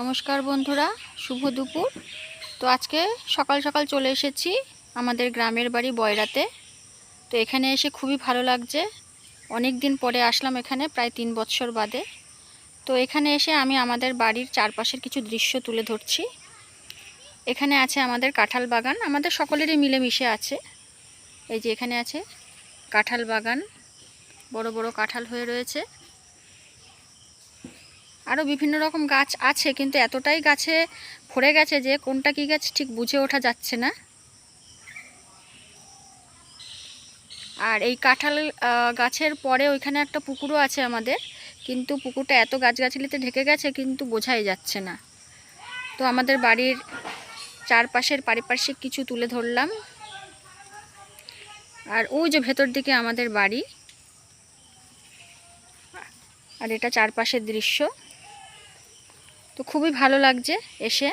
নমস্কার বন্ধুরা, শুভ দুপুর। তো আজকে সকাল সকাল চলে এসেছি আমাদের গ্রামের বাড়ি বয়রাতে। তো এখানে এসে খুবই ভালো লাগছে। অনেক দিন পরে আসলাম এখানে, প্রায় 3 বছর বাদে। তো এখানে এসে আমি আমাদের বাড়ির চারপাশের কিছু দৃশ্য তুলে ধরছি। এখানে আছে আমাদের কাঁঠাল বাগান, আমাদের সকলেরই মিলেমিশে আছে। এই যে এখানে আছে কাঁঠাল বাগান, বড় বড় কাঁঠাল হয়ে রয়েছে। আরও বিভিন্ন রকম গাছ আছে, কিন্তু এতটাই গাছে ভরে গেছে যে কোনটা কী গাছ ঠিক বুঝে ওঠা যাচ্ছে না। আর এই কাঁঠাল গাছের পরে ওইখানে একটা পুকুরও আছে আমাদের, কিন্তু পুকুরটা এত গাছগাছালিতে ঢেকে গেছে কিন্তু বোঝাই যাচ্ছে না। তো আমাদের বাড়ির চারপাশের পারিপার্শ্বিক কিছু তুলে ধরলাম। আর ওই যে ভেতর দিকে আমাদের বাড়ি, আর এটা চারপাশের দৃশ্য। তো খুবই ভালো লাগছে এসে।